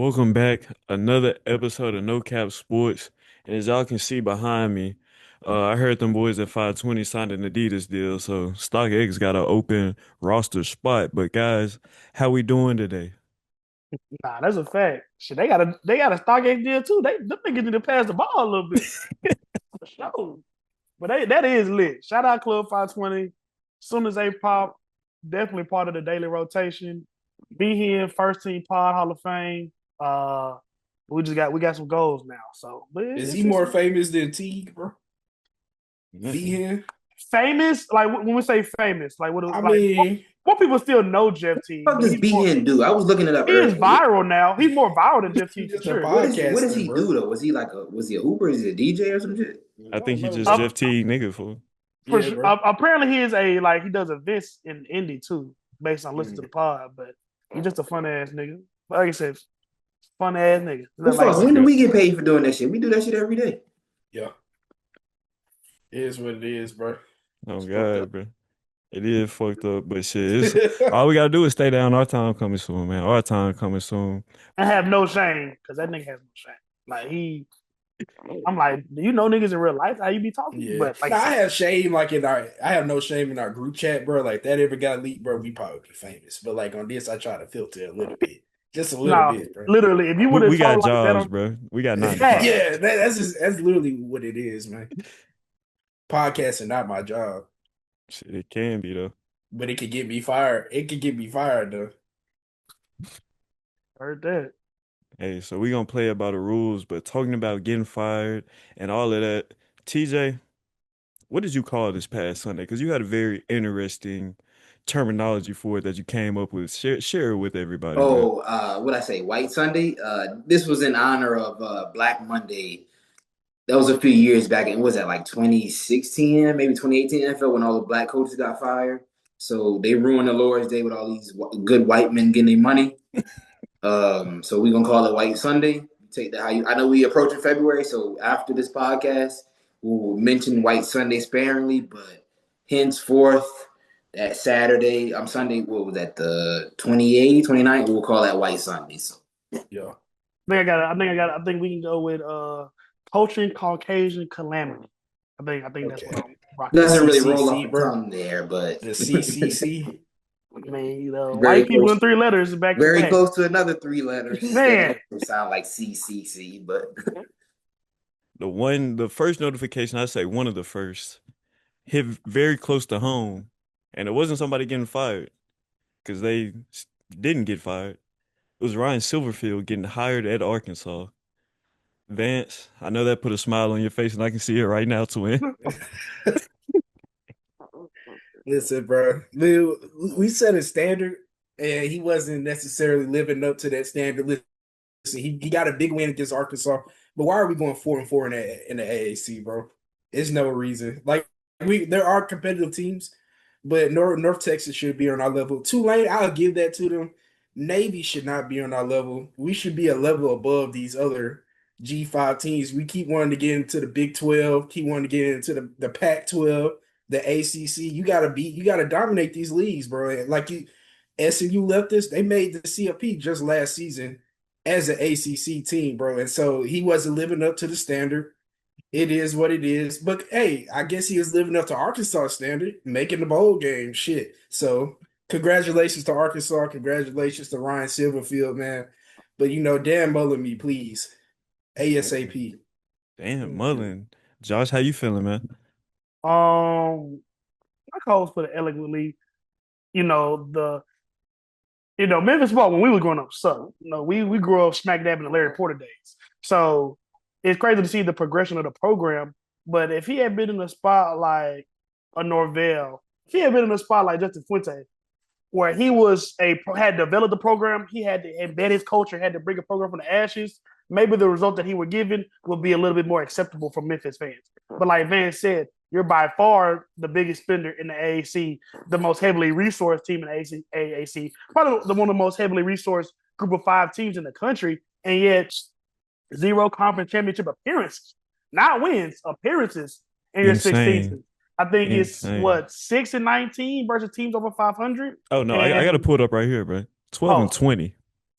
Welcome back. Another episode of No Cap Sports. And as y'all can see behind me, I heard them boys at 520 signed an Adidas deal. So StockX got an open roster spot. But guys, how we doing today? Nah, that's a fact. Shit, they got a Stargate deal too. Them niggas need to pass the ball a little bit. For sure. But that is lit. Shout out Club 520. Soon as they pop, definitely part of the daily rotation. Be here, first team pod Hall of Fame. Uh we got some goals now. So but Is he it's more famous than T, bro? Be Mhm. here. famous. Like when we say famous, like I mean, more people still know Jeff T, What but does Behan do? I was looking it up he is earlier. viral now. He's more viral than Jeff T he's for just a sure. What does podcaster, he bro. do though? Was he a Uber? Is he a DJ or some shit? I I think don't he know, just bro. Jeff T nigga for. For Yeah, sure. bro. Apparently, he is he does events in Indy too, based on listening to Mm. the pod. But he's just a fun ass nigga. Like I said, fun ass nigga. Well, Like fuck, when do Okay. we get paid for doing that shit? We do that shit every day. Yeah, it is what it is, bro. Oh It's fucked God, up. bro. It is fucked up, but shit, it's all we gotta do is stay down. Our time coming soon, man. Our time coming soon. I have no shame because that nigga has no shame. Like I'm like, do you know niggas in real life how you be talking? Yeah. But like I Now I said, have shame like I have no shame in our group chat, bro. Like that ever got leaked, bro, we probably be famous. But like on this, I try to filter a little bit. Just a little no, bit, bro. literally, if you would We have got talked like that jobs, on bro. We got nine to that, five. Yeah, that's literally what it is, man. Podcasting not my job. Shit, it can be though. But it could get me fired. It could get me fired though. heard that. Hey, so we gonna play about the rules, but talking about getting fired and all of that. TJ, what did you call this past Sunday? Because you had a very interesting terminology for it that you came up with. Share it with everybody, man. Oh, what I say, White Sunday? This was in honor of Black Monday. That was a few years back, and was that like 2016, maybe 2018 NFL when all the black coaches got fired. So they ruined the Lord's Day with all these good white men getting their money. So we're gonna call it White Sunday. Take that how you. I know we approaching February, so after this podcast, we'll mention White Sunday sparingly, but henceforth that Saturday, I'm Sunday. What was that? The 28th, 29th. We'll call that White Sunday. So Yeah. I think we can go with coaching Caucasian Calamity. I think that's what Okay. I'm rocking with. doesn't really roll off CCC, the bro. tongue there, but The CCC. I mean, very white people close. in three letters back to Very back. close to another three letters that Man, actually sound like CCC, but The first notification, I say one of the first, hit very close to home, and it wasn't somebody getting fired because didn't get fired. It was Ryan Silverfield getting hired at Arkansas. Vance, I know that put a smile on your face, and I can see it right now, twin. Listen, bro. We set a standard, and he wasn't necessarily living up to that standard. Listen, he got a big win against Arkansas, but why are we going 4-4 in the AAC, bro? There's no reason. Like there are competitive teams, but North Texas should be on our level. Tulane, I'll give that to them. Navy should not be on our level. We should be a level above these other G5 teams. We keep wanting to get into the Big 12, keep wanting to get into the Pac 12, the ACC. You gotta dominate these leagues, bro. Like SMU left this, they made the CFP just last season as an ACC team, bro. And so he wasn't living up to the standard. It is what it is. But hey, I guess he is living up to Arkansas standard, making the bowl game. Shit. So congratulations to Arkansas. Congratulations to Ryan Silverfield, man. But Dan Mullen me, please. ASAP. Damn, Mullen. Josh, how you feeling, man? my co-host put it eloquently. You know the Memphis ball when we were growing up sucked. We grew up smack dab in the Larry Porter days. So it's crazy to see the progression of the program. But if he had been in a spot like a Norvell, if he had been in a spot like Justin Fuente, where he had developed the program, he had to embed his culture, had to bring a program from the ashes. Maybe the result that he would given would be a little bit more acceptable for Memphis fans. But like Vance said, you're by far the biggest spender in the AAC, the most heavily resourced team in the AAC, probably one of the most heavily resourced group of five teams in the country, and yet zero conference championship appearances, not wins, appearances in your six Insane. seasons. I think it's Insane. what 6-19 versus teams over 500. Oh no, I got to And pull it up right here, bro. 12 and oh, 20.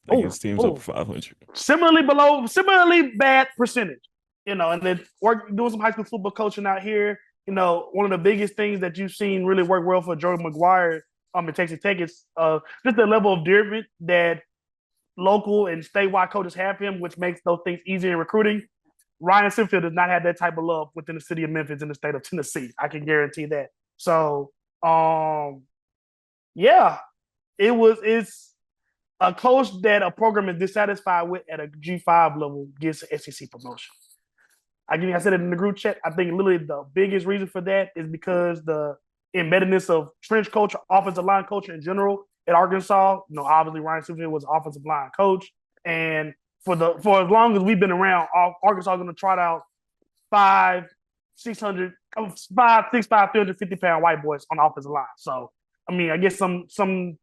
against teams over Oh, 500. similarly bad percentage. And then doing some high school football coaching out here. One of the biggest things that you've seen really work well for Jordan McGuire in Texas Tech is just the level of endearment that local and statewide coaches have him, which makes those things easier in recruiting. Ryan Silverfield does not have that type of love within the city of Memphis in the state of Tennessee. I can guarantee that. So, yeah, it's a coach that a program is dissatisfied with at a G5 level gets an SEC promotion. I said it in the group chat. I think literally the biggest reason for that is because the embeddedness of trench culture, offensive line culture in general at Arkansas. Obviously Ryan Silverfield was offensive line coach, and for as long as we've been around, Arkansas is going to trot out 5'6", 350-pound white boys on the offensive line. So I guess some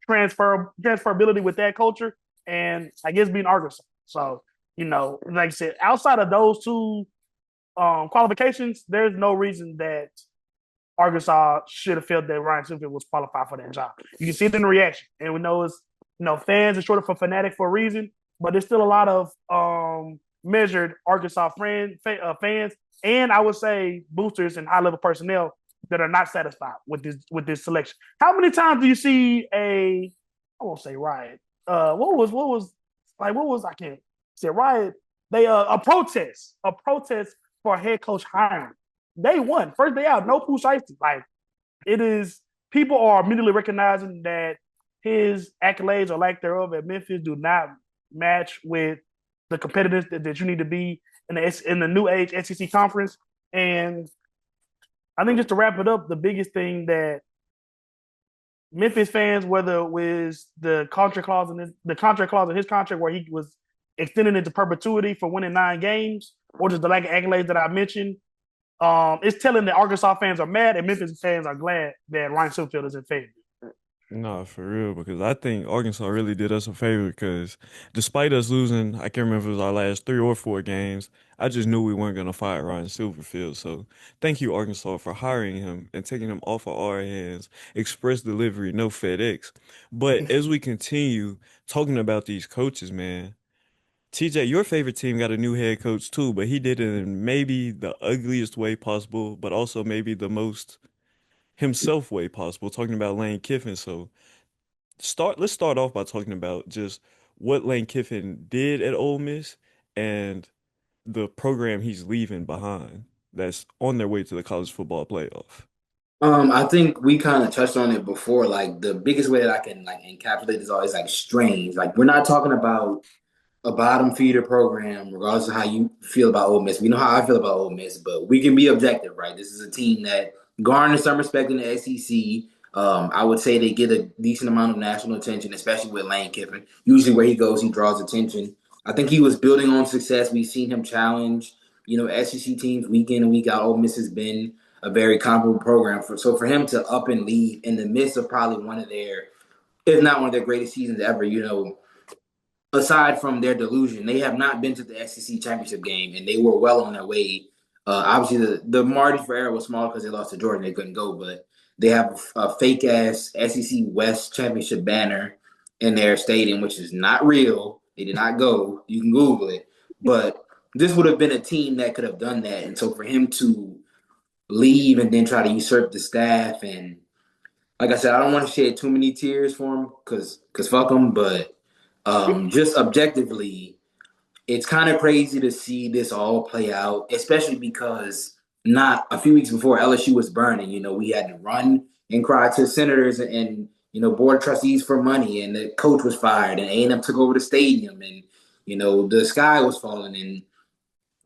transferability with that culture, and I guess being Arkansas. So like I said, outside of those two qualifications, there's no reason that Arkansas should have felt that Ryan Silverfield was qualified for that job. You can see it in the reaction, and we know it's fans are short for fanatic for a reason, but there's still a lot of measured Arkansas fans, and I would say boosters and high level personnel that are not satisfied with this selection. How many times do you see I won't say riot? What was I can't say riot. They a protest for head coach hiring. Day one, first day out, no Pooh Shiesty. Like, it is, people are immediately recognizing that his accolades or lack thereof at Memphis do not match with the competitiveness that you need to be in the new age SEC conference. And I think just to wrap it up, the biggest thing that Memphis fans, whether it was the contract clause in his contract where he was extended into perpetuity for winning 9 games, or just the lack of accolades that I mentioned, it's telling that Arkansas fans are mad and Memphis fans are glad that Ryan Silverfield is in favor. No, for real, because I think Arkansas really did us a favor because despite us losing, I can't remember if it was our last 3 or 4 games, I just knew we weren't going to fire Ryan Silverfield. So thank you, Arkansas, for hiring him and taking him off of our hands. Express delivery, no FedEx. But as we continue talking about these coaches, man, TJ, your favorite team got a new head coach too, but he did it in maybe the ugliest way possible, but also maybe the most himself way possible, talking about Lane Kiffin. So let's start off by talking about just what Lane Kiffin did at Ole Miss and the program he's leaving behind that's on their way to the college football playoff. I think we kind of touched on it before. Like the biggest way that I can like encapsulate this all is like strange. Like we're not talking about a bottom feeder program, regardless of how you feel about Ole Miss. We know how I feel about Ole Miss, but we can be objective, right? This is a team that garners some respect in the SEC. I would say they get a decent amount of national attention, especially with Lane Kiffin. Usually where he goes, he draws attention. I think he was building on success. We've seen him challenge, SEC teams week in and week out. Ole Miss has been a very comparable program. For him to up and leave in the midst of probably one of their, if not one of their greatest seasons ever, aside from their delusion, they have not been to the SEC championship game, and they were well on their way. Obviously, the margin for error was small because they lost to Georgia; they couldn't go. But they have a fake ass SEC West championship banner in their stadium, which is not real. They did not go. You can Google it. But this would have been a team that could have done that, and so for him to leave and then try to usurp the staff, and like I said, I don't want to shed too many tears for him because fuck him, but. Just objectively, it's kind of crazy to see this all play out, especially because not a few weeks before LSU was burning, we had to run and cry to senators and board of trustees for money, and the coach was fired, and A&M took over the stadium, and the sky was falling, and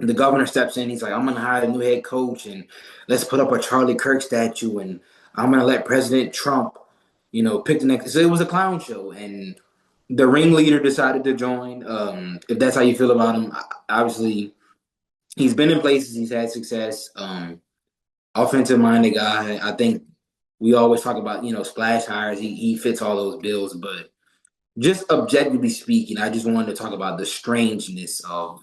the governor steps in. He's like, I'm going to hire a new head coach, and let's put up a Charlie Kirk statue, and I'm going to let President Trump, pick the next. So it was a clown show, and the ringleader decided to join. If that's how you feel about him, obviously he's been in places, he's had success. Offensive minded guy. I think we always talk about splash hires. He fits all those bills, but just objectively speaking, I just wanted to talk about the strangeness of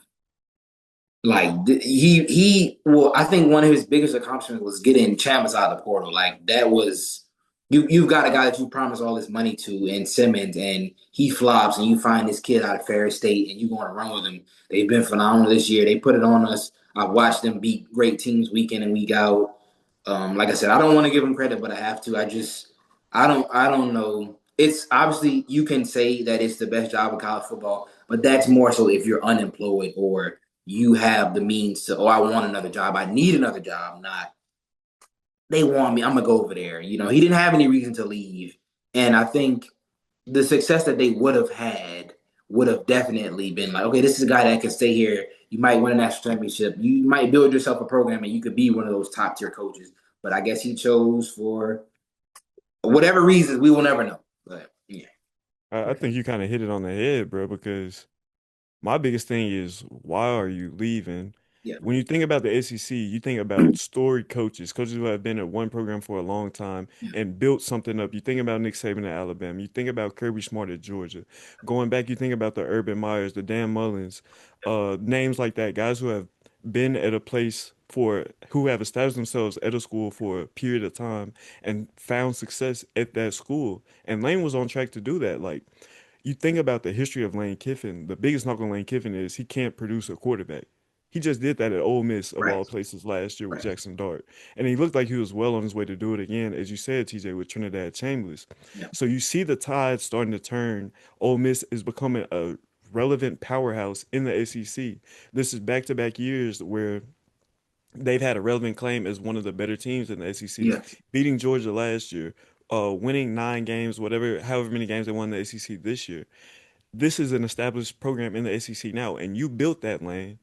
like he. Well, I think one of his biggest accomplishments was getting Chambers out of the portal. Like that was you've got a guy that you promise all this money to in Simmons, and he flops, and you find this kid out of Ferris State, and you going to run with him. They've been phenomenal this year. They put it on us. I've watched them beat great teams week in and week out. Like I said, I don't want to give them credit, but I have to. I don't know. It's obviously you can say that it's the best job of college football, but that's more so if you're unemployed or you have the means to. Oh, I want another job. I need another job. Not they want me. I'm gonna go over there. You know, he didn't have any reason to leave, and I think the success that they would have had would have definitely been like, okay, this is a guy that can stay here. You might win a national championship. You might build yourself a program, and you could be one of those top tier coaches. But I guess he chose for whatever reasons we will never know. But yeah, I think you kind of hit it on the head, bro, because my biggest thing is why are you leaving? yeah, When you think about the SEC, you think about storied coaches, coaches who have been at one program for a long time yeah, and built something up. You think about Nick Saban at Alabama. You think about Kirby Smart at Georgia. Going back, you think about the Urban Meyers, the Dan Mullins, names like that, guys who have been at a place for who have established themselves at a school for a period of time and found success at that school. And Lane was on track to do that. Like you think about the history of Lane Kiffin, the biggest knock on Lane Kiffin is he can't produce a quarterback. He just did that at Ole Miss of right, all places last year with right, Jackson Dart. And he looked like he was well on his way to do it again, as you said, TJ, with Trinidad Chambers. yeah, So you see the tide starting to turn. Ole Miss is becoming a relevant powerhouse in the SEC. This is back-to-back years where they've had a relevant claim as one of the better teams in the SEC, yeah, beating Georgia last year, winning 9 games, whatever, however many games they won in the SEC this year. This is an established program in the SEC now, and you built that lane,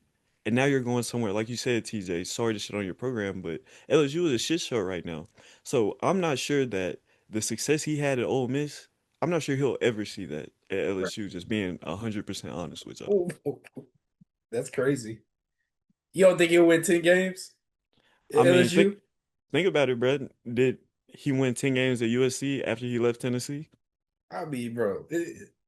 and now you're going somewhere. Like you said, TJ, sorry to shit on your program, but LSU is a shit show right now. So I'm not sure that the success he had at Ole Miss, I'm not sure he'll ever see that at right. LSU, just being 100% honest with y'all. Oh, that's crazy. You don't think he'll win 10 games at I mean, LSU? think about it, Brad. Did he win 10 games at USC after he left Tennessee? I mean, bro,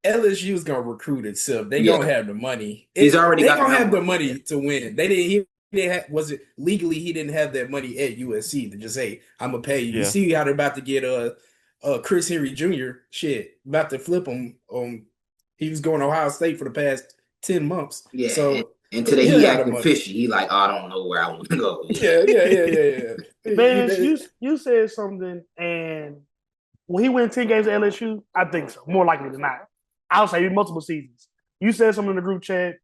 LSU is gonna recruit itself. They Yeah, gonna have the money. he's already They got the gonna have the network. Yeah, money to win. They didn't. He didn't have, was it legally? He didn't have that money at USC to just hey, I'm gonna pay you. You Yeah. see how they're about to get Chris Henry Jr. Shit, about to flip him. He was going to Ohio State for the past 10 months. yeah. So And today he'll he have the acting money. fishy. He like, oh, I don't know where I want to go. Yeah, Yeah. Vince, you said something, and when he win 10 games at LSU, I think so. More likely than not. I'll say multiple seasons. You said something in the group chat.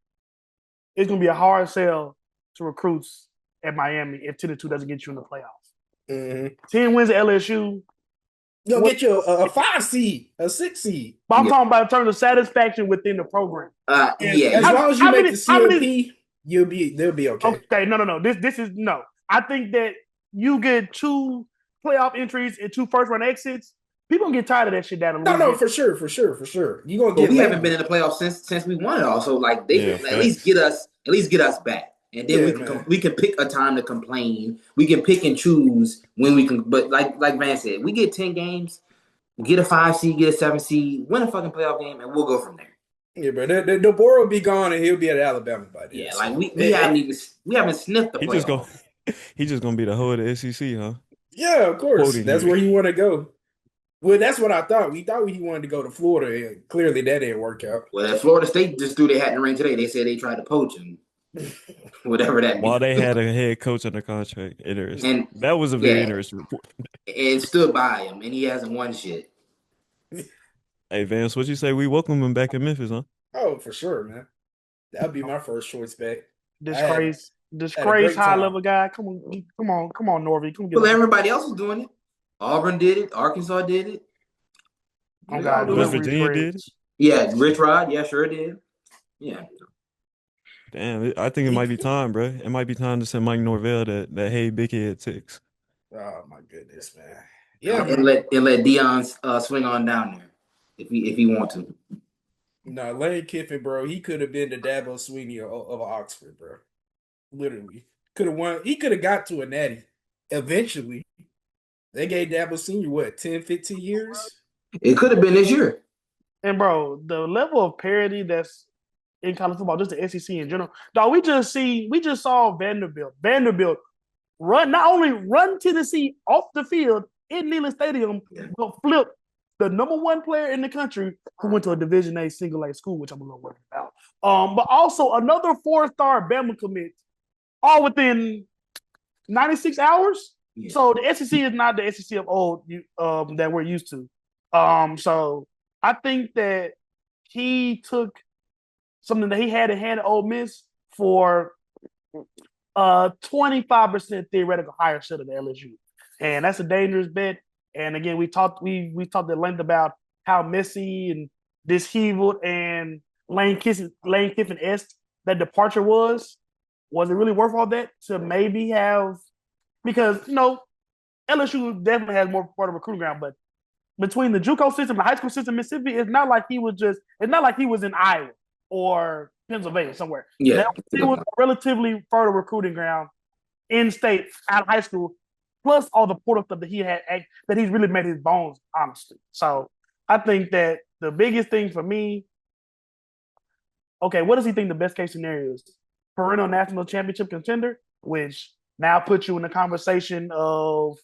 It's gonna be a hard sell to recruits at Miami if 10-2 doesn't get you in the playoffs. Mhm. 10 wins at LSU. You'll What, get you a 5 seed, a 6 seed. but I'm yeah. talking about in terms of satisfaction within the program. And Yeah. As how, long as you how make many? the How many? CLP, they'll be okay. Okay, no. This is no. I think that you get 2 playoff entries and 2 first-round exits. People gonna get tired of that shit down in No, Louisiana. for sure. You're gonna But get we haven't been lazy. in the playoffs since we won it all. So like they Yeah, can at least facts. get us back, and then Yeah, man. we can pick a time to complain. We can pick and choose when we can. But like Van said, we get 10 games, get a 5 seed, get a 7 seed, win a fucking playoff game, and we'll go from there. Yeah, bro. The boy will be gone and he'll be at Alabama by then. Yeah, like So we haven't sniffed the He just go playoff. he just gonna be the hoe of the SEC, huh? yeah, of course. Quoting That's you. where he want to go. Well, that's what I thought. We thought he wanted to go to Florida, and clearly that didn't work out. Well, Florida State just threw their hat in the ring today. They said they tried to poach him, whatever that While means, they had a head coach under contract. Interesting. and That was a very yeah, interesting report. and stood by him, and he hasn't won shit. Hey Vance, what you say? We welcome him back in Memphis, huh? Oh, for sure, man. That'd be my first choice back. Disgrace, had a great high time. level guy. Come on, Norby. Come get Well, on. everybody else is doing it. Auburn did it. Arkansas did it. Oh They all God, West doing it. Virginia did it. Yeah, Rich Rod. Yeah, sure did. Yeah. Damn, I think it might be time, bro. It might be time to send Mike Norvell that hey big head text. Oh my goodness, man. Yeah, And let Dion swing on down there if he want to. no, Lane Kiffin, bro. He could have been the Dabo Sweeney of Oxford, bro. Literally, could have won. He could have got to a natty eventually. They gave Dabo Senior what 10, 15 years. It could have been this year. And bro, the level of parity that's in college football, just the SEC in general. Dog, we just saw Vanderbilt. Vanderbilt not only run Tennessee off the field, in Neyland Stadium, Yeah. but flipped the number one player in the country who went to a Division A single A school, which I'm a little worried about. But also another 4-star Bama commit, all within 96 hours. Yeah. So the SEC is not the SEC of old that we're used to. So I think that he took something that he had in hand at Ole Miss for 25% theoretical higher set of the LSU. And that's a dangerous bet. And again, we talked at length about how messy and disheveled and Lane Kiffin-esque that departure was. Was it really worth all that to maybe have, because LSU definitely has more part of recruiting ground, but between the JUCO system, the high school system in Mississippi, it's not like he was in Iowa or Pennsylvania somewhere. Yeah. It was a relatively fertile recruiting ground in state out of high school, plus all the portal stuff that he's really made his bones, honestly. So I think that the biggest thing for me, okay, what does he think the best case scenario is? Perennial national championship contender, which now puts you in the conversation of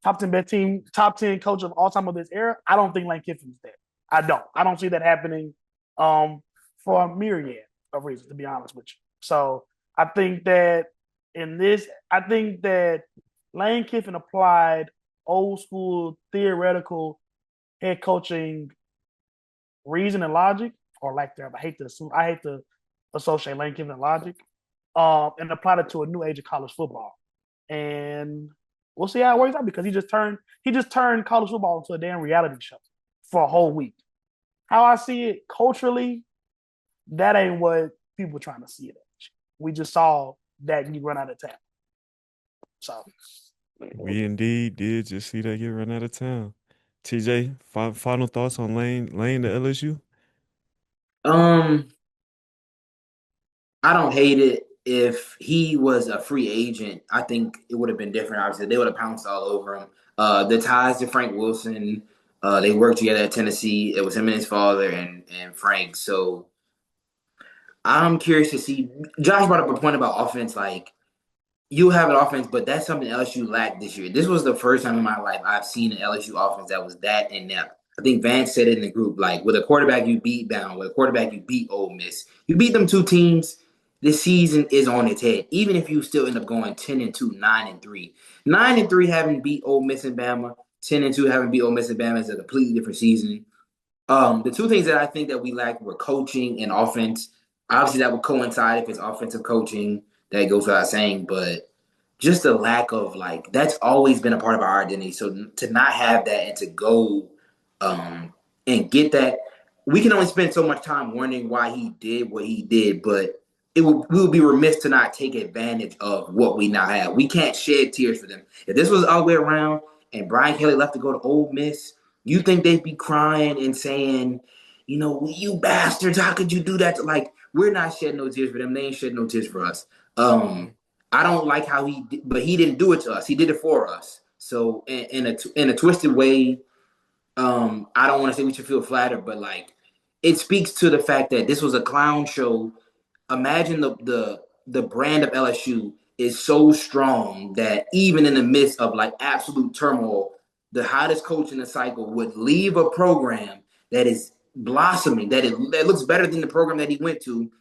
top 10 best team, top 10 coach of all time of this era. I don't think Lane Kiffin's there. I don't see that happening for a myriad of reasons, to be honest with you. So I think that Lane Kiffin applied old school theoretical head coaching reason and logic, or lack thereof. I hate to associate Lane Kiffin and logic, and applied it to a new age of college football. And we'll see how it works out, because he just turned college football into a damn reality show for a whole week. How I see it culturally, that ain't what people are trying to see it as. We just saw that you run out of town. So We indeed did just see that get run out of town. TJ, final thoughts on Lane to LSU? I don't hate it. If he was a free agent, I think it would have been different. Obviously, they would have pounced all over him. The ties to Frank Wilson, they worked together at Tennessee. It was him and his father and Frank. So I'm curious to see. Josh brought up a point about offense. Like, you have an offense, but that's something LSU lacked this year. This was the first time in my life I've seen an LSU offense that was that inept. I think Vance said it in the group, like, with a quarterback you beat Bound, with a quarterback you beat Ole Miss. You beat them two teams, this season is on its head. Even if you still end up going 10-2, 9-3. 9-3 having beat Ole Miss and Bama, 10-2 having beat Ole Miss and Bama is a completely different season. The two things that I think that we lacked were coaching and offense. Obviously, that would coincide if it's offensive coaching. That goes without saying, but just the lack of, like, that's always been a part of our identity. So to not have that and to go and get that, we can only spend so much time wondering why he did what he did, but we would be remiss to not take advantage of what we now have. We can't shed tears for them. If this was all the way around and Brian Kelly left to go to Ole Miss, you think they'd be crying and saying, you bastards, how could you do that? Like, we're not shedding no tears for them. They ain't shedding no tears for us. I don't like how he did, but he didn't do it to us. He did it for us. So in a twisted way, I don't want to say we should feel flattered, but, like, it speaks to the fact that this was a clown show. Imagine the brand of LSU is so strong that even in the midst of, like, absolute turmoil, the hottest coach in the cycle would leave a program that is blossoming, that looks better than the program that he went to.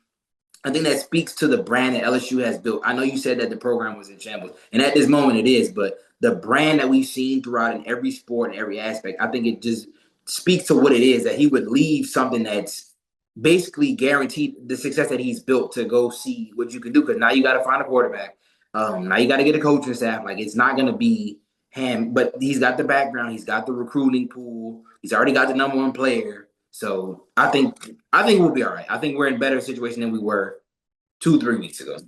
I think that speaks to the brand that LSU has built. I know you said that the program was in shambles, and at this moment it is, but the brand that we've seen throughout in every sport and every aspect, I think it just speaks to what it is, that he would leave something that's basically guaranteed the success that he's built to go see what you can do. Because now you got to find a quarterback. Now you got to get a coaching staff. Like, it's not going to be him, but he's got the background. He's got the recruiting pool. He's already got the number one player. So I think we'll be all right. I think we're in a better situation than we were 2-3 weeks ago.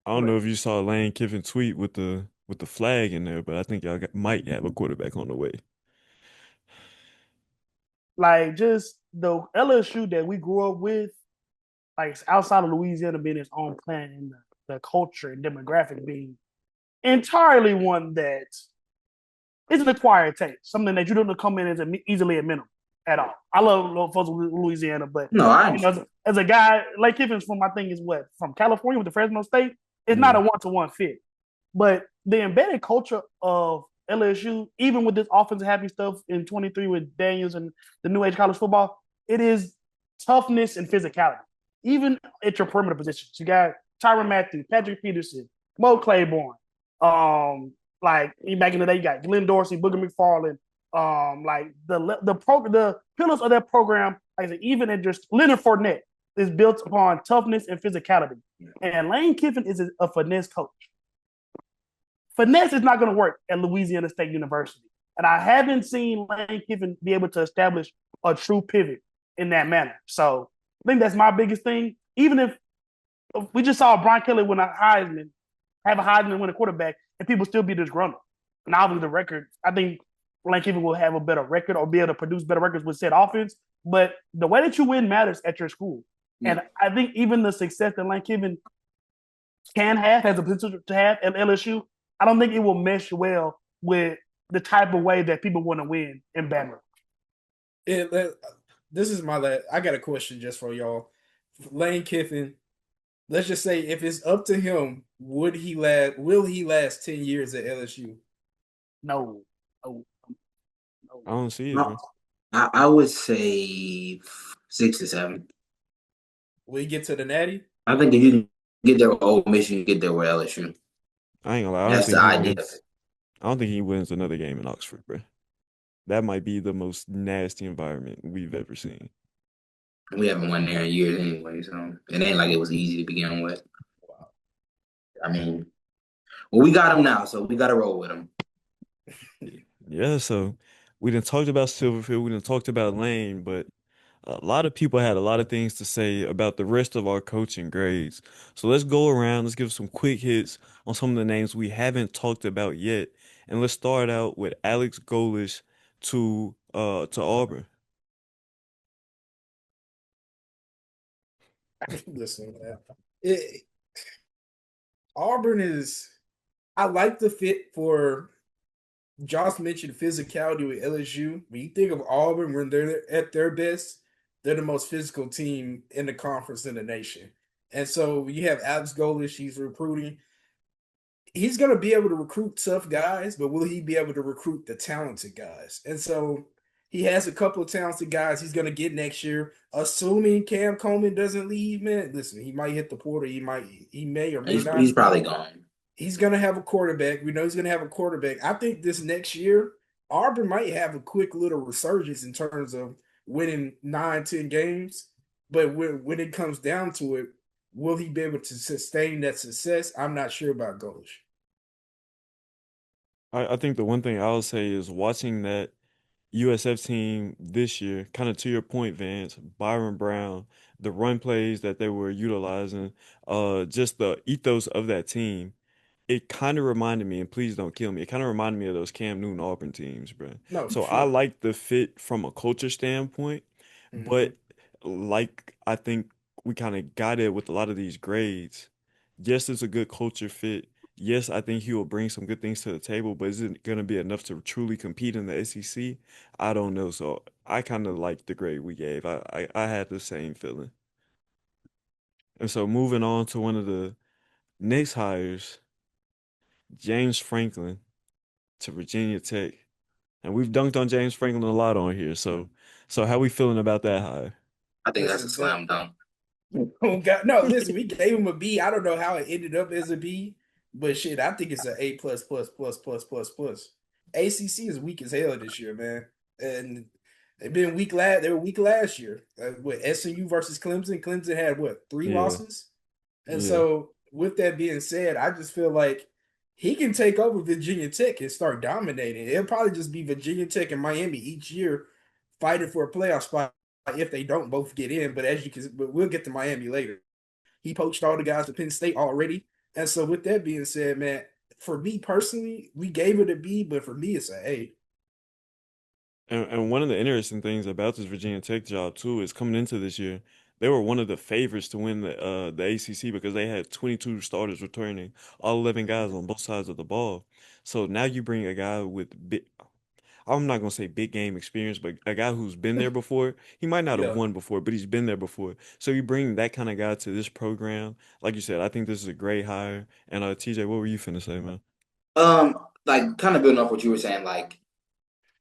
I don't know if you saw Lane Kiffin tweet with the flag in there, but I think y'all might have a quarterback on the way. like, just the LSU that we grew up with, like, outside of Louisiana being its own planet, and the culture and demographic being entirely one that is an acquired taste, something that you don't come in as easily amenable at all. I love folks with Louisiana, but No, as a guy, Lake Kiffin's from California with the Fresno State. It's not a one-to-one fit, but the embedded culture of LSU, even with this offensive happy stuff in 23 with Daniels and the new age college football, it is toughness and physicality. Even at your perimeter positions, you got Tyrann Matthew, Patrick Peterson, Mo Claiborne. Like back in the day, you got Glenn Dorsey, Booger McFarland. Like the pillars of that program, like I said, even at just Leonard Fournette is built upon toughness and physicality. And Lane Kiffin is a finesse coach. Finesse is not going to work at Louisiana State University. And I haven't seen Lane Kiffin be able to establish a true pivot in that manner. So I think that's my biggest thing. Even if we just saw Brian Kelly win a Heisman, have a Heisman win a quarterback, and people still be disgruntled. And obviously the record, I think Lane Kiffin will have a better record or be able to produce better records with said offense. But the way that you win matters at your school. And I think even the success that Lane Kiffin can have, has a potential to have at LSU, I don't think it will mesh well with the type of way that people want to win in Bama. This is my last. I got a question just for y'all. Lane Kiffin, let's just say if it's up to him, will he last 10 years at LSU? No. I don't see it, No, bro. I would say 6 to 7. Will he get to the Natty? I think if you can get there with Ole Miss, you can get there with LSU. I ain't gonna lie. That's the idea. I don't think he wins another game in Oxford, bro. That might be the most nasty environment we've ever seen. We haven't won there in years anyway, so it ain't like it was easy to begin with. I mean, well, we got him now, so we got to roll with him. Yeah, so we done talked about Silverfield, we done talked about Lane, but a lot of people had a lot of things to say about the rest of our coaching grades. So let's go around, let's give some quick hits on some of the names we haven't talked about yet. And let's start out with Alex Golesh to Auburn. Listen, man. Auburn is. I like the fit for. Josh mentioned physicality with LSU. When you think of Auburn, when they're at their best, they're the most physical team in the conference in the nation. And so you have Alex Golesh, he's recruiting. He's going to be able to recruit tough guys, but will he be able to recruit the talented guys? And so he has a couple of talented guys he's going to get next year, assuming Cam Coleman doesn't leave, man. Listen, he might hit the portal. He may or may not. He's probably gone. He's going to have a quarterback. We know he's going to have a quarterback. I think this next year, Auburn might have a quick little resurgence in terms of winning 9-10 games. But when it comes down to it, will he be able to sustain that success? I'm not sure about Golesh. I think the one thing I'll say is watching that USF team this year, kind of to your point, Vance, Byron Brown, the run plays that they were utilizing, just the ethos of that team. It kind of reminded me, and please don't kill me, it kind of reminded me of those Cam Newton Auburn teams, bro. No, So I sure. like the fit from a culture standpoint, Mm-hmm. but like I think we kind of got it with a lot of these grades. Yes, it's a good culture fit. Yes, I think he will bring some good things to the table, but is it going to be enough to truly compete in the SEC? I don't know. So I kind of like the grade we gave. I had the same feeling. And so moving on to one of the next hires, James Franklin to Virginia Tech. And we've dunked on James Franklin a lot on here. So how we feeling about that hire? I think that's a Listen, that slam dunk. oh God, no, listen, we gave him a B. I don't know how it ended up as a B, but shit, I think it's an A plus plus plus plus plus plus. ACC is weak as hell this year, man, and they were weak last year. With SMU versus Clemson, Clemson had what, three Yeah, losses, and yeah. so with that being said, I just feel like he can take over Virginia Tech and start dominating. It'll probably just be Virginia Tech and Miami each year fighting for a playoff spot if they don't both get in. But but we'll get to Miami later. He poached all the guys to Penn State already. And so with that being said, man, for me personally, we gave it a B, but for me, it's an A. And one of the interesting things about this Virginia Tech job too is coming into this year, they were one of the favorites to win the ACC because they had 22 starters returning, all 11 guys on both sides of the ball. So now you bring a guy with big, I'm not gonna say big game experience, but a guy who's been there before. He might not have Yeah. won before, but he's been there before. So you bring that kind of guy to this program. Like you said, I think this is a great hire. And TJ, what were you finna say, man? like kind of building off what you were saying, like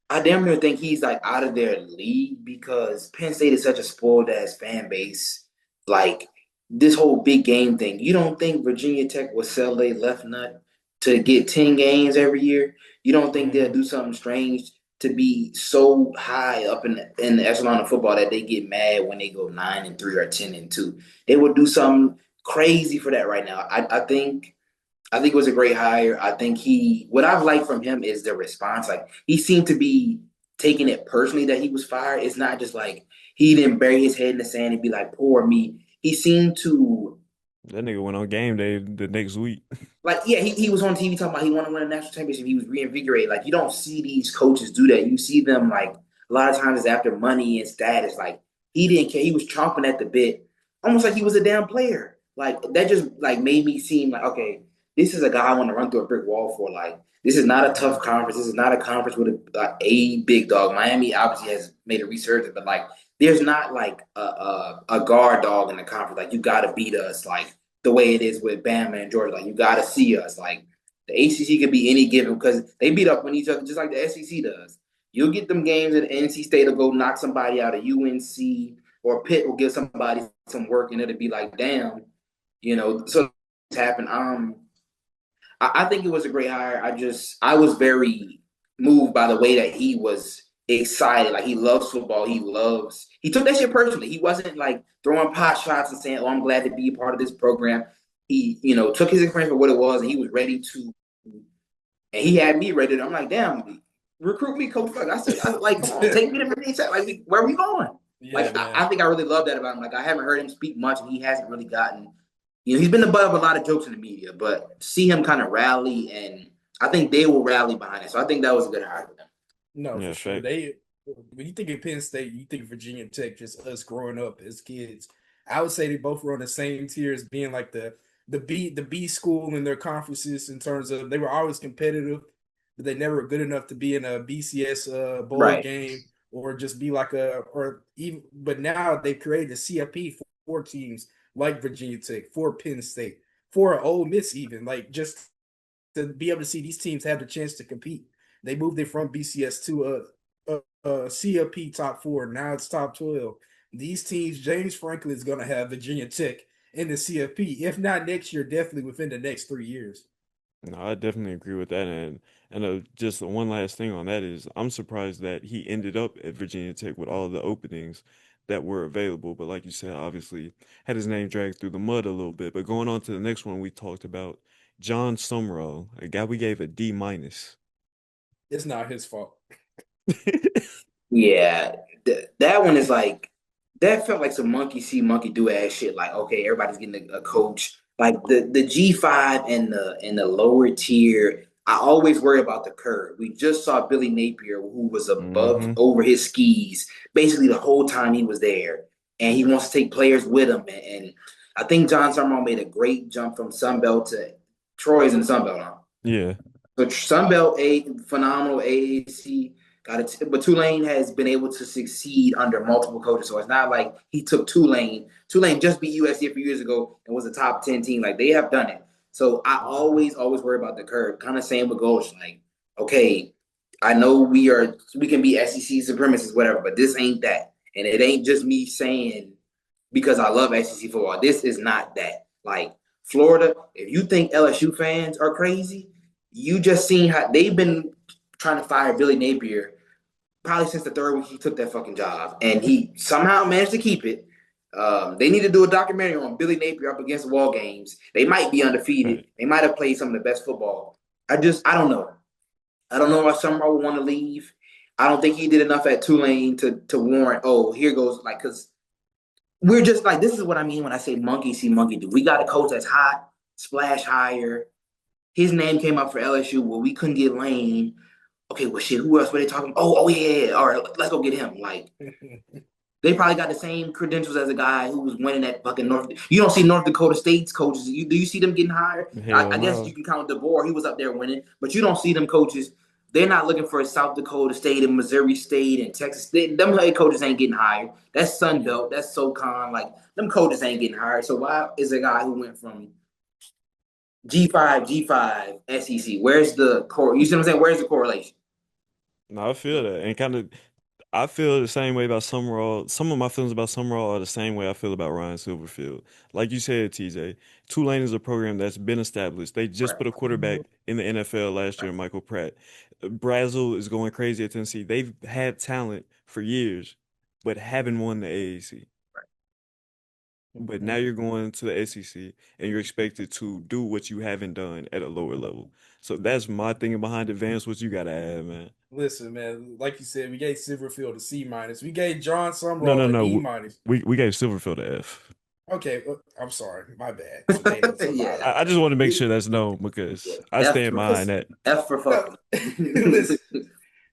I damn near think he's like out of their league because Penn State is such a spoiled ass fan base. Like this whole big game thing. You don't think Virginia Tech will sell their left nut to get 10 games every year? You don't think they'll Mhm. do something strange to be so high up in the echelon of football that they get mad when they go 9-3 or 10-2? They would do something crazy for that right now. I think it was a great hire. I think what I've liked from him is the response. Like he seemed to be taking it personally that he was fired. It's not just like he didn't bury his head in the sand and be like, poor me. He seemed to That nigga went on game day the next week. like, yeah, he was on TV talking about he wanted to win a national championship. He was reinvigorated. Like, you don't see these coaches do that. You see them like a lot of times it's after money and status. Like, he didn't care. He was chomping at the bit, almost like he was a damn player. Like that just like made me seem like, okay, this is a guy I want to run through a brick wall for. Like, this is not a tough conference. This is not a conference with a big dog. Miami obviously has made a resurgence, but like, there's not like a guard dog in the conference. Like, you got to beat us. Like the way it is with Bama and Georgia. Like you got to see us. Like the ACC could be any given because they beat up on each other just like the SEC does. You'll get them games at NC State will go knock somebody out of UNC or Pitt will give somebody some work and it'll be like, damn, So it's happened. I think it was a great hire. I was very moved by the way that he was excited. Like he loves football. He took that shit personally. He wasn't like throwing pot shots and saying, "Oh, I'm glad to be a part of this program." He, took his experience for what it was, and he was ready to. And he had me ready. I'm like, damn, recruit me, coach. I said, like, come on, take me to Virginia Tech. Like, where are we going? Yeah, Like, man. I think I really love that about him. Like, I haven't heard him speak much, and he hasn't really gotten. He's been the butt of a lot of jokes in the media, but see him kind of rally, and I think they will rally behind it. So I think that was a good hire for them. No, Yeah, for sure. fact. When you think of Penn State, you think Virginia Tech, just us growing up as kids. I would say they both were on the same tier as being like the B school in their conferences in terms of they were always competitive, but they never were good enough to be in a BCS bowl Right. game or just be like a or even. But now they've created a CFP for teams like Virginia Tech, for Penn State, for Ole Miss, even like just to be able to see these teams have the chance to compete. They moved it from BCS to a CFP top four. Now it's top 12. These teams, James Franklin is going to have Virginia Tech in the CFP. If not next year, definitely within the next 3 years. No, I definitely agree with that. And just one last thing on that is I'm surprised that he ended up at Virginia Tech with all the openings that were available. But like you said, obviously had his name dragged through the mud a little bit. But going on to the next one we talked about, John Summerall, a guy we gave a D minus. It's not his fault. Yeah, that one is like that felt like some monkey see, monkey do ass shit. Like, okay, everybody's getting a coach. Like the G5 and the lower tier. I always worry about the curve. We just saw Billy Napier, who was above Hmm. over his skis basically the whole time he was there, and he wants to take players with him. And I think John Summerall made a great jump from Sunbelt to Troy's in the Sunbelt, huh? Yeah. So Sunbelt, a phenomenal AAC. But Tulane has been able to succeed under multiple coaches. So it's not like he took Tulane. Tulane just beat USC a few years ago and was a top 10 team. Like they have done it. So I always worry about the curve. Kind of same with Ghost. Like, okay, I know we can be SEC supremacists, whatever, but this ain't that. And it ain't just me saying because I love SEC football. This is not that. Like Florida, if you think LSU fans are crazy, you just seen how they've been trying to fire Billy Napier probably since the third week he took that fucking job, and he somehow managed to keep it. They need to do a documentary on Billy Napier up against the wall games. They might be undefeated. Right. They might have played some of the best football. I don't know. I don't know why Summerall would want to leave. I don't think he did enough at Tulane to warrant. Oh, here goes like because we're just like this is what I mean when I say monkey see monkey do. We got a coach that's hot, splash higher. His name came up for LSU. Well, we couldn't get Lane. Okay, well, shit. Who else were they talking? Oh, yeah. All right, let's go get him. Like they probably got the same credentials as a guy who was winning at fucking North. You don't see North Dakota State's coaches. Do you see them getting hired? I Hell guess you no. can count DeBoer. He was up there winning, but you don't see them coaches. They're not looking for South Dakota State and Missouri State and Texas State. Them head coaches ain't getting hired. That's Sun Yeah. Belt. That's SoCon. Like them coaches ain't getting hired. So why is a guy who went from G5, SEC. Where's the core? You see what I'm saying? Where's the correlation? No, I feel that, and kind of, I feel the same way about Summerall. Some of my feelings about Summerall are the same way I feel about Ryan Silverfield. Like you said, TJ, Tulane is a program that's been established. They just Right. put a quarterback in the NFL last year, Michael Pratt. Brazel is going crazy at Tennessee. They've had talent for years, but haven't won the AAC. But now Mhm. you're going to the SEC and you're expected to do what you haven't done at a lower level. So that's my thinking behind advance. What you gotta add, man. Listen, man, like you said, we gave Silverfield a C minus. We gave John No, Summerall no, a no. D minus. We gave Silverfield a F. Okay, I'm sorry, my bad for taking so Yeah. violent. I just want to make We, sure that's known Yeah. because I F stand for behind listen, that. F for no, fuck 'em. listen,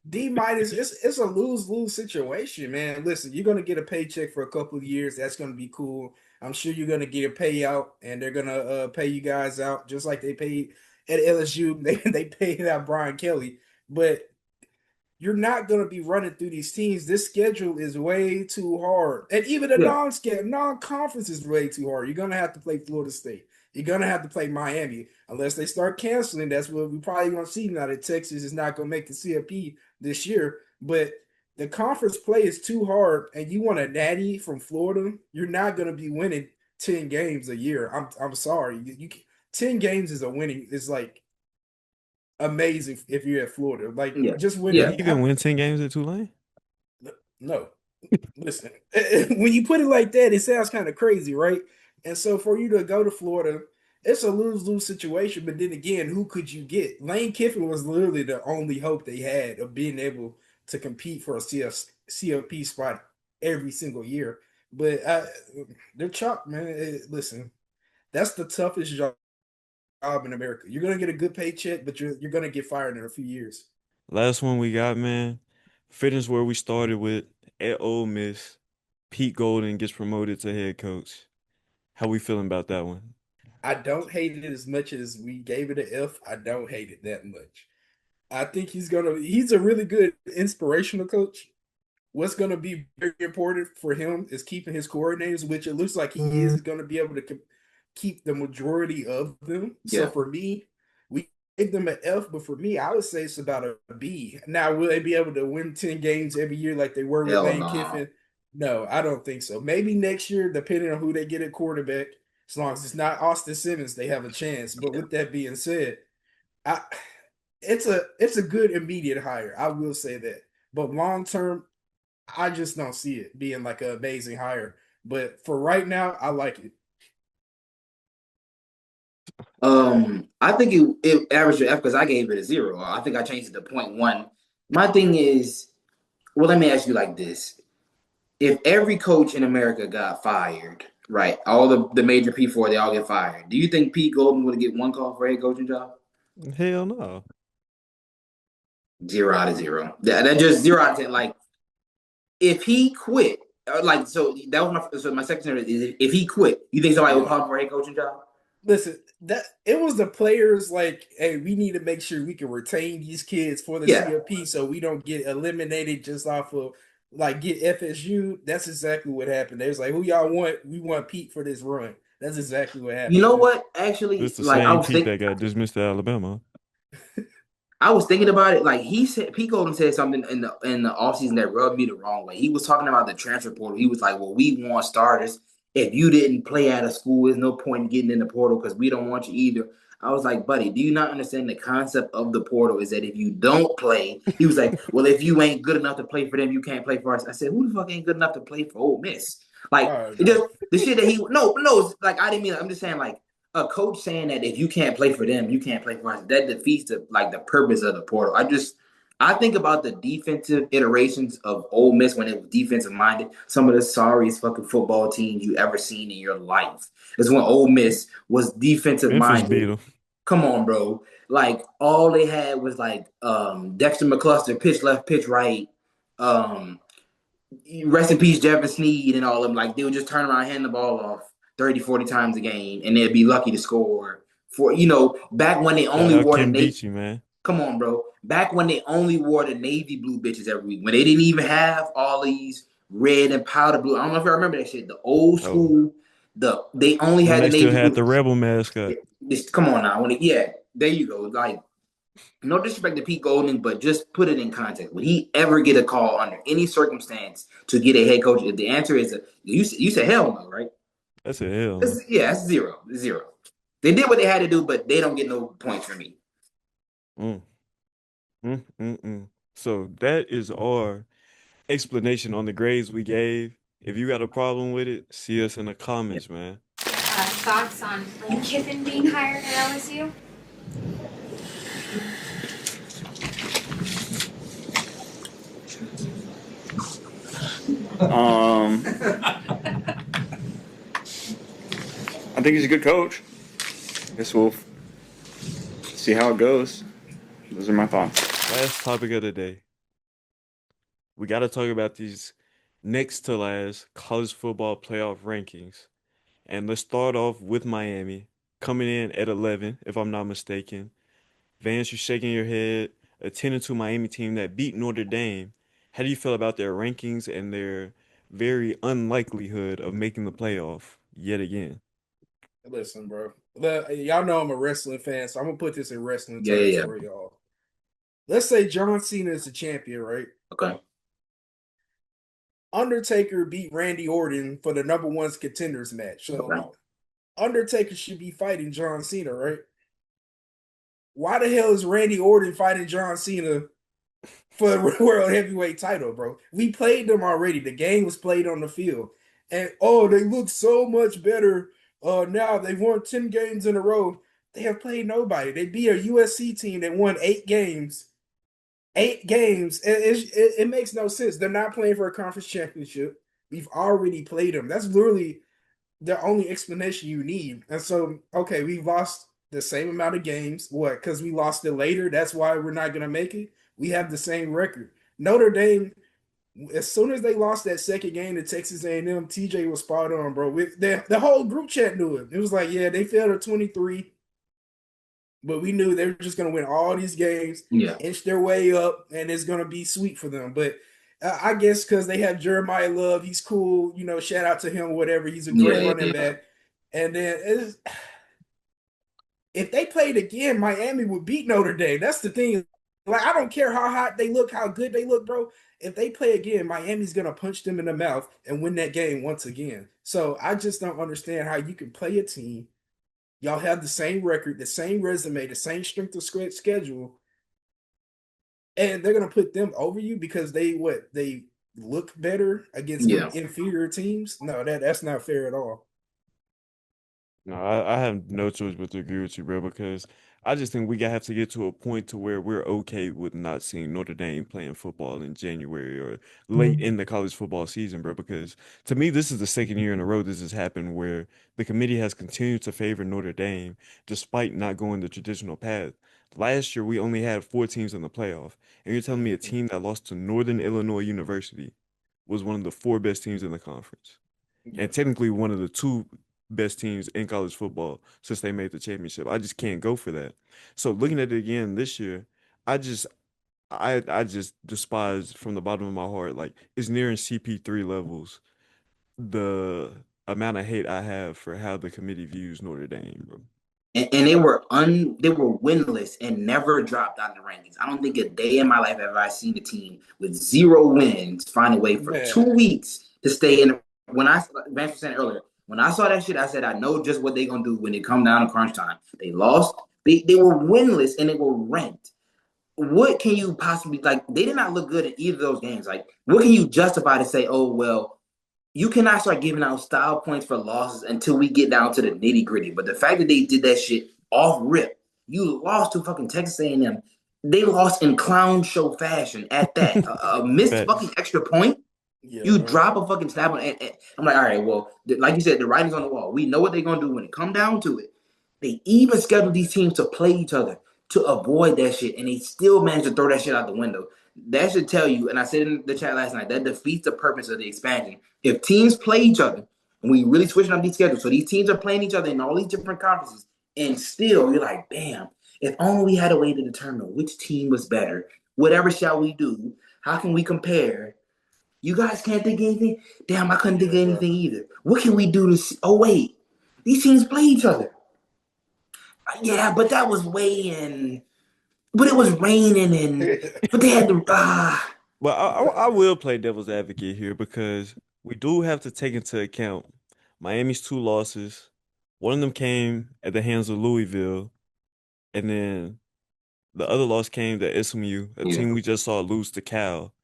D minus. It's a lose situation, man. Listen, you're gonna get a paycheck for a couple of years. That's gonna be cool. I'm sure you're gonna get a payout, and they're gonna pay you guys out just like they paid at LSU. They paid out Brian Kelly, but you're not going to be running through these teams. This schedule is way too hard. And even the Yeah. non-conference is way too hard. You're going to have to play Florida State. You're going to have to play Miami. Unless they start canceling, that's what we probably going to see now that Texas is not going to make the CFP this year. But the conference play is too hard, and you want a natty from Florida, you're not going to be winning 10 games a year. I'm sorry. 10 games is a winning, is like amazing if you're at Florida. Like Yeah. just Did Yeah. he winning. even win 10 games at Tulane? No, listen. When you put it like that, it sounds kind of crazy, right? And so for you to go to Florida, it's a lose-lose situation. But then again, who could you get? Lane Kiffin was literally the only hope they had of being able to compete for a CFP spot every single year. But they're chopped, man. Listen, that's the toughest job in America. You're gonna get a good paycheck, but you're gonna get fired in a few years. Last one we got, man. Fitness where we started with at Ole Miss. Pete Golden gets promoted to head coach. How we feeling about that one? I don't hate it as much as we gave it an F. I don't hate it that much. I think he's a really good inspirational coach. What's gonna be very important for him is keeping his coordinators, which it looks like he is gonna be able to keep the majority of them. So Yeah. for me, we gave them an F, but for me, I would say it's about a B. Now, will they be able to win 10 games every year like they were with Hell Lane no. Kiffin? No, I don't think so. Maybe next year, depending on who they get at quarterback, as long as it's not Austin Simmons, they have a chance. But Yeah. with that being said, I it's a good immediate hire. I will say that. But long term, I just don't see it being like an amazing hire. But for right now, I like it. I think it averaged an F because I gave it a 0. I think I changed it to 0.1. My thing is, well, let me ask you like this. If every coach in America got fired, right? All the major P4, they all get fired. Do you think Pete Golden would get one call for a head coaching job? Hell no. 0 out of 0. That just 0 out of 10. Like, if he quit, like, so that was my second scenario is if he quit, you think somebody will Yeah. call him for a head coaching job? Listen, that it was the players like, hey, we need to make sure we can retain these kids for the Yeah. CFP so we don't get eliminated just off of like get FSU. That's exactly what happened. They was like, who y'all want? We want Pete for this run. That's exactly what You happened, know man. what? Actually, It's the like I same was Pete thinking. that got dismissed at Alabama. I was thinking about it. Like he said, Pete Golden said something in the offseason that rubbed me the wrong way. He was talking about the transfer portal. He was like, "Well, we want starters. If you didn't play out of school, there's no point in getting in the portal because we don't want you either." I was like, "Buddy, do you not understand the concept of the portal? Is that if you don't play, he was like, well, if you ain't good enough to play for them, you can't play for us." I said, "Who the fuck ain't good enough to play for Ole Miss?" Like All right, it bro. just the shit that he no, like I didn't mean. I'm just saying like a coach saying that if you can't play for them, you can't play for us. That defeats the purpose of the portal. I think about the defensive iterations of Ole Miss when it was defensive minded. Some of the sorriest fucking football teams you ever seen in your life is when Ole Miss was defensive Memphis beat minded. him. Come on, bro. Like all they had was like Dexter McCluster, pitch left, pitch right. Um, Rest in peace, Jevin Sneed and all of them. Like they would just turn around and hand the ball off 30, 40 times a game, and they'd be lucky to score. Back when they Shout only out wore the Kim Navy. Beachy, man. Come on, bro. Back when they only wore the navy blue bitches every week, when they didn't even have all these red and powder blue. I don't know if I remember that shit. The old Oh, school, they only when had the they still navy had blue. the Rebel mascot. Just come on now. There you go. Like, no disrespect to Pete Golding, but just put it in context. Would he ever get a call under any circumstance to get a head coach? If the answer is you said hell no, right? That's a hell no. That's zero, zero. They did what they had to do, but they don't get no points from me. Mm, So that is our explanation on the grades we gave. If you got a problem with it, see us in the Yeah. comments, man. Thoughts on Lane Kiffin being hired at LSU? I think he's a good coach. Guess we'll see how it goes. Those are my thoughts. Last topic of the day. We got to talk about these next to last college football playoff rankings. And let's start off with Miami coming in at 11, if I'm not mistaken. Vance, you're shaking your head, attending to Miami team that beat Notre Dame. How do you feel about their rankings and their very unlikelihood of making the playoff yet again? Listen, bro. Y'all know I'm a wrestling fan, so I'm gonna put this in wrestling Yeah, terms yeah. for y'all. Let's say John Cena is the champion, right? Okay. Undertaker beat Randy Orton for the number one contenders match. So Okay. Undertaker should be fighting John Cena, right? Why the hell is Randy Orton fighting John Cena for the world heavyweight title, bro? We played them already. The game was played on the field. And they look so much better. Now they've won 10 games in a row. They have played nobody. They beat a USC team that won 8 games. 8 games. It makes no sense. They're not playing for a conference championship. We've already played them. That's literally the only explanation you need. And so, okay, we lost the same amount of games. What? Because we lost it later. That's why we're not gonna make it. We have the same record. Notre Dame, as soon as they lost that second game to Texas A&M, TJ was spot on, bro. The whole group chat knew it. It was like, yeah, they failed at 23, but we knew they were just gonna win all these games, Yeah. inch their way up, and it's gonna be sweet for them. But I guess because they have Jeremiah Love, he's cool. Shout out to him, whatever. He's a great running back. And then if they played again, Miami would beat Notre Dame. That's the thing. Like, I don't care how hot they look, how good they look, bro. If they play again, Miami's gonna punch them in the mouth and win that game once again. So I just don't understand how you can play a team. Y'all have the same record, the same resume, the same strength of schedule, and they're gonna put them over you because they look better against Yeah. inferior teams. No, that's not fair at all. No, I have no choice but to agree with you, bro, because I just think we gotta have to get to a point to where we're okay with not seeing Notre Dame playing football in January or late in the college football season, bro. Because to me, this is the second year in a row this has happened where the committee has continued to favor Notre Dame despite not going the traditional path. Last year, we only had 4 teams in the playoff, and you're telling me a team that lost to Northern Illinois University was one of the 4 best teams in the conference Yeah. and technically one of the 2 best teams in college football since they made the championship. I just can't go for that. So looking at it again this year, I just I just despise from the bottom of my heart, like it's nearing CP3 levels, the amount of hate I have for how the committee views Notre Dame, bro. And they were winless and never dropped out of the rankings. I don't think a day in my life have I seen a team with 0 wins find a way for Man. 2 weeks to stay in. When Vance was saying earlier, when I saw that shit, I said I know just what they're gonna do when it come down to crunch time. They lost. They were winless and they were ranked. What can you possibly like? They did not look good in either of those games. Like, what can you justify to say, oh well, you cannot start giving out style points for losses until we get down to the nitty gritty. But the fact that they did that shit off rip, you lost to fucking Texas A&M. They lost in clown show fashion at that. A missed fucking Facts. extra point. Yeah, You bro. drop a fucking snap on it. I'm like, all right, well, like you said, the writing's on the wall. We know what they're gonna do when it come down to it. They even schedule these teams to play each other to avoid that shit, and they still manage to throw that shit out the window. That should tell you, and I said in the chat last night, that defeats the purpose of the expansion. If teams play each other, and we really switching up these schedules, so these teams are playing each other in all these different conferences, and still you're like, damn, if only we had a way to determine which team was better. Whatever shall we do? How can we compare? You guys can't think of anything? Damn, I couldn't think of anything either. What can we do to see? Oh, wait. These teams play each other. Yeah, but that was way in. But it was raining and. But they had to. Well, I will play devil's advocate here because we do have to take into account Miami's two losses. One of them came at the hands of Louisville, and then the other loss came to SMU, a Yeah. team we just saw lose to Cal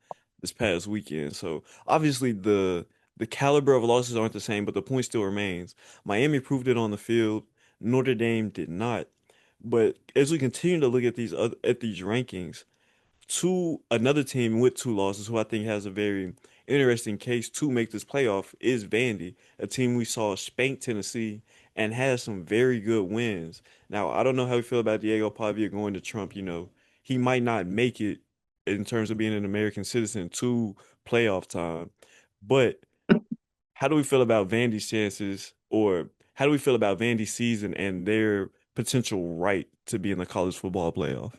this past weekend. So obviously the caliber of losses aren't the same, but the point still remains. Miami proved it on the field. Notre Dame did not. But as we continue to look at these rankings, to another team with two losses, who I think has a very interesting case to make this playoff, is Vandy, a team we saw spank Tennessee and has some very good wins. Now, I don't know how you feel about Diego Pavia going to Trump. He might not make it in terms of being an American citizen to playoff time, but how do we feel about Vandy's chances, or how do we feel about Vandy's season and their potential right to be in the college football playoff?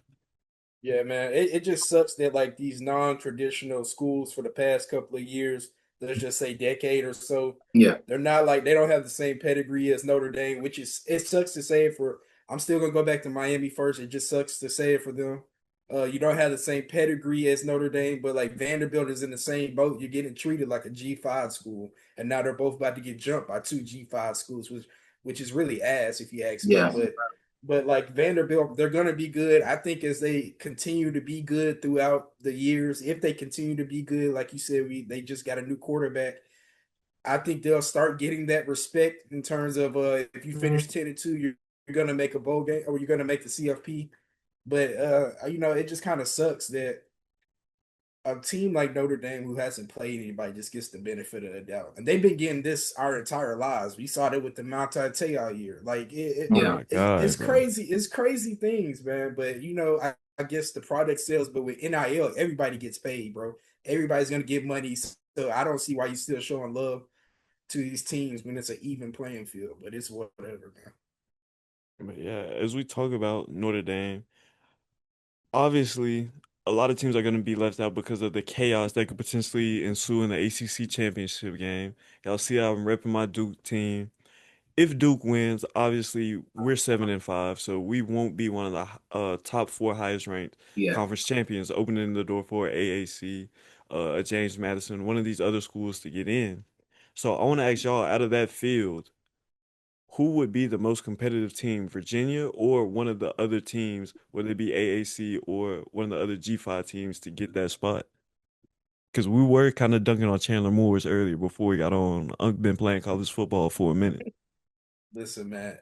Yeah, man. It just sucks that like these non-traditional schools for the past couple of years, let's just say decade or so, Yeah. they're not like they don't have the same pedigree as Notre Dame, which is it sucks to say it for I'm still gonna go back to Miami first. It just sucks to say it for them. You don't have the same pedigree as Notre Dame, but like Vanderbilt is in the same boat. You're getting treated like a G5 school, and now they're both about to get jumped by two G5 schools, which is really ass if you ask me. Yeah. But like Vanderbilt, they're gonna be good. I think as they continue to be good throughout the years, if they continue to be good, like you said, they just got a new quarterback. I think they'll start getting that respect in terms of if you finish 10-2, you're gonna make a bowl game or you're gonna make the CFP. But it just kind of sucks that a team like Notre Dame who hasn't played anybody just gets the benefit of the doubt. And they've been getting this our entire lives. We saw that with the Mount Te'o year. Like Oh Yeah. my it's God, bro. crazy. It's crazy things, man. But I guess the product sells. But with NIL, everybody gets paid, bro. Everybody's gonna get money. So I don't see why you still showing love to these teams when it's an even playing field. But it's whatever, man. But yeah, as we talk about Notre Dame, obviously a lot of teams are going to be left out because of the chaos that could potentially ensue in the ACC championship game. Y'all see how I'm repping my Duke team. If Duke wins, obviously we're 7-5, so we won't be one of the top four highest ranked Yeah. conference champions, opening the door for AAC, a James Madison, one of these other schools to get in. So I want to ask y'all, out of that field, who would be the most competitive team, Virginia or one of the other teams, whether it be AAC or one of the other G5 teams, to get that spot? Because we were kind of dunking on Chandler Moore's earlier before we got on. I've been playing college football for a minute. Listen, man.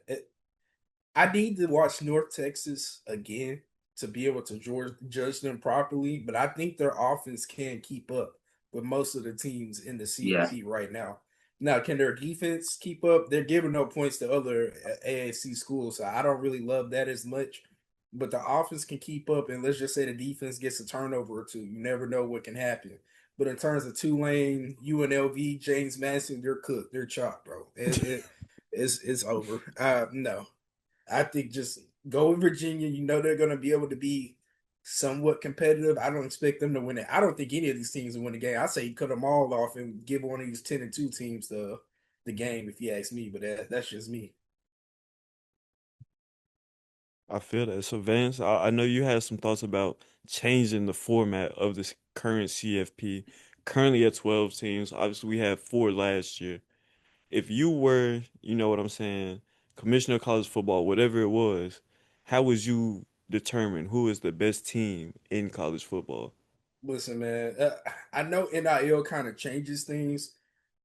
I need to watch North Texas again to be able to judge them properly, but I think their offense can keep up with most of the teams in the Yeah. CFP right now. Now, can their defense keep up? They're giving no points to other AAC schools, so I don't really love that as much. But the offense can keep up, and let's just say the defense gets a turnover or two. You never know what can happen. But in terms of Tulane, UNLV, James Madison, they're cooked. They're chopped, bro. It's over. No. I think just go with Virginia. You know they're going to be able to be somewhat competitive. I don't expect them to win it. I don't think any of these teams will win the game. I say you cut them all off and give one of these 10-2 teams the game, if you ask me. But that's just me. I feel that. So, Vance, I know you had some thoughts about changing the format of this current CFP. Currently at 12 teams. Obviously, we had four last year. If you were, you know what I'm saying, commissioner of college football, whatever it was, how would you determine who is the best team in college football? Listen, man, I know NIL kind of changes things,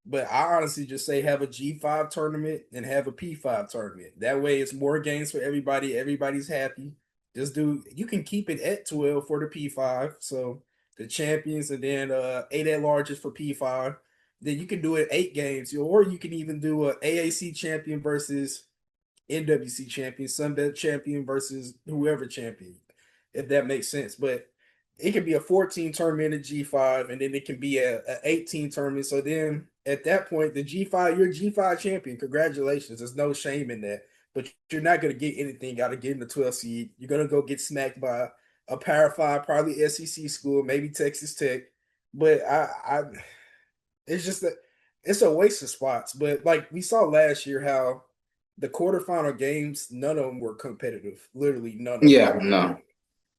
but I honestly just say have a G5 tournament and have a P5 tournament. That way it's more games for everybody. Everybody's happy. You can keep it at 12 for the P5. So the champions and then eight at larges for P5. Then you can do it 8 games, or you can even do a AAC champion versus NWC champion, Sunbelt champion versus whoever champion, if that makes sense. But it could be a 14 tournament in G5, and then it can be a 18 tournament. So then at that point, the G5, you're G5 champion. Congratulations. There's no shame in that. But you're not going to get anything out of getting the 12 seed. You're going to go get smacked by a Power 5, probably SEC school, maybe Texas Tech. But it's just that it's a waste of spots. But like we saw last year, how the quarterfinal games, none of them were competitive. Literally none of them Yeah, were no. competitive.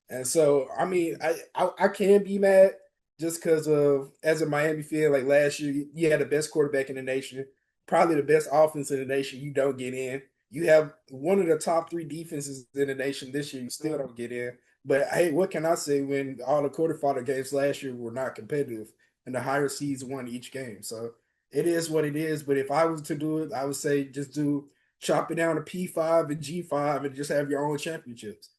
And so, I mean, I can be mad just because of as a Miami fan, like last year, you had the best quarterback in the nation, probably the best offense in the nation. You don't get in. You have one of the top three defenses in the nation this year. You still don't get in. But hey, what can I say when all the quarterfinal games last year were not competitive and the higher seeds won each game? So it is what it is. But if I was to do it, I would say just do chop it down to P5 and G5 and just have your own championships.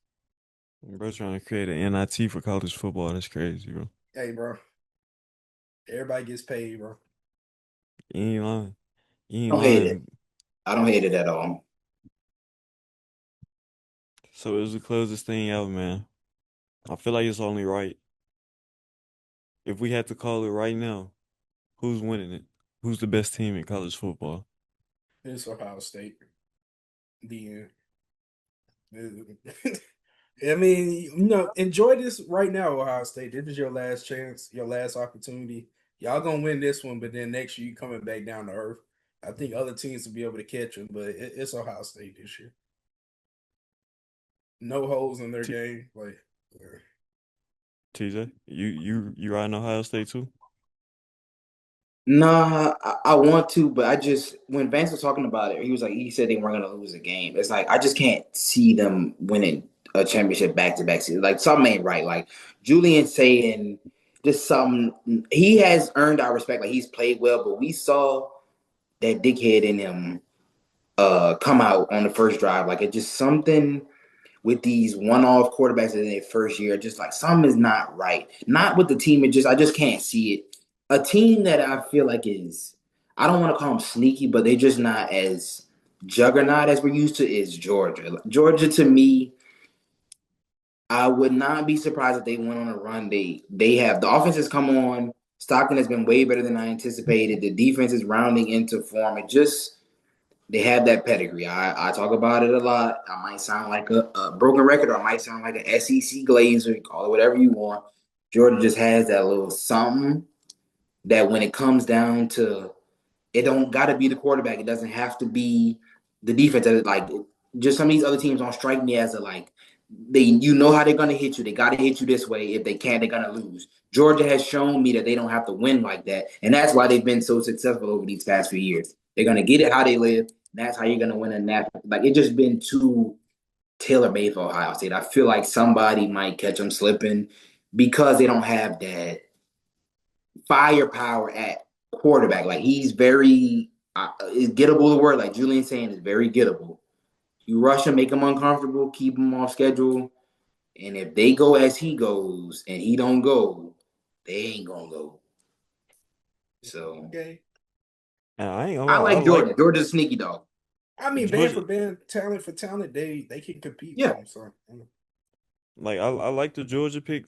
Bro, trying to create an NIT for college football. That's crazy, bro. Hey, bro. Everybody gets paid, bro. You ain't lying. You I ain't don't hate it. lying. I don't hate it at all. So as we close this thing out, man, I feel like it's only right. If we had to call it right now, who's winning it? Who's the best team in college football? It's Ohio State. The end. I mean, enjoy this right now, Ohio State. This is your last chance, your last opportunity. Y'all gonna win this one, but then next year you coming back down to earth. I think other teams will be able to catch them, but it's Ohio State this year. No holes in their T- game. Like, TJ, you riding Ohio State too? Nah, I want to, but I just when Vance was talking about it, he said they weren't gonna lose a game. It's like I just can't see them winning a championship back to back season. Like something ain't right. Like Julian saying just something he has earned our respect. Like he's played well, but we saw that dickhead in him come out on the first drive. Like it just something with these one-off quarterbacks in their first year, just like something is not right. Not with the team. I just can't see it. A team that I feel like is, I don't want to call them sneaky, but they're just not as juggernaut as we're used to is Georgia. Georgia to me, I would not be surprised if they went on a run. They have the offense has come on. Stockton has been way better than I anticipated. The defense is rounding into form. It just they have that pedigree. I talk about it a lot. I might sound like a broken record, or I might sound like an SEC glazer, call it whatever you want. Georgia just has that little something that when it comes down to it don't gotta be the quarterback. It doesn't have to be the defense. Like just some of these other teams don't strike me as a like how they're gonna hit you. They gotta hit you this way. If they can't, they're gonna lose. Georgia has shown me that they don't have to win like that, and that's why they've been so successful over these past few years. They're gonna get it how they live. That's how you're gonna win a national. Like it's just been too tailor made for Ohio State. I feel like somebody might catch them slipping because they don't have that firepower at quarterback. Like he's very is gettable. The word like Julian saying is very gettable. You rush him, make him uncomfortable, keep him off schedule, and if they go as he goes and he don't go, they ain't gonna go. So okay. And I ain't gonna I lie, I like like Georgia. Georgia's a sneaky dog. I mean, band for Georgia. band, talent for talent, they can compete Yeah. with them. So Like I like the Georgia pick.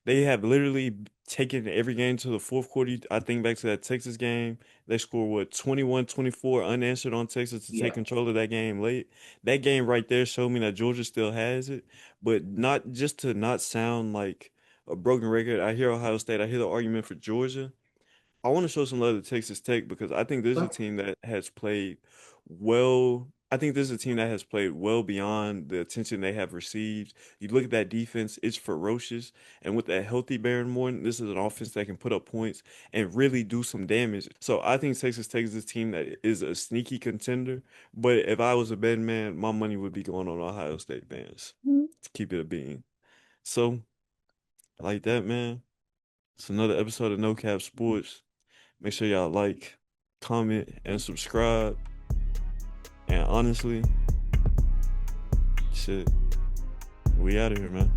They have literally taken every game to the fourth quarter. I think back to that Texas game. They scored, what, 21-24 unanswered on Texas to take Yeah. control of that game late. That game right there showed me that Georgia still has it, but not just to not sound like a broken record. I hear Ohio State. I hear the argument for Georgia. I want to show some love to Texas Tech because I think this is a team that has played well. I think this is a team that has played well beyond the attention they have received. You look at that defense, it's ferocious. And with that healthy Baron Morton, this is an offense that can put up points and really do some damage. So I think Texas Tech is a team that is a sneaky contender. But if I was a betting man, my money would be going on Ohio State fans to keep it a bean. So, like that, man. It's another episode of No Cap Sports. Make sure y'all like, comment, and subscribe. And honestly, shit, we out of here, man.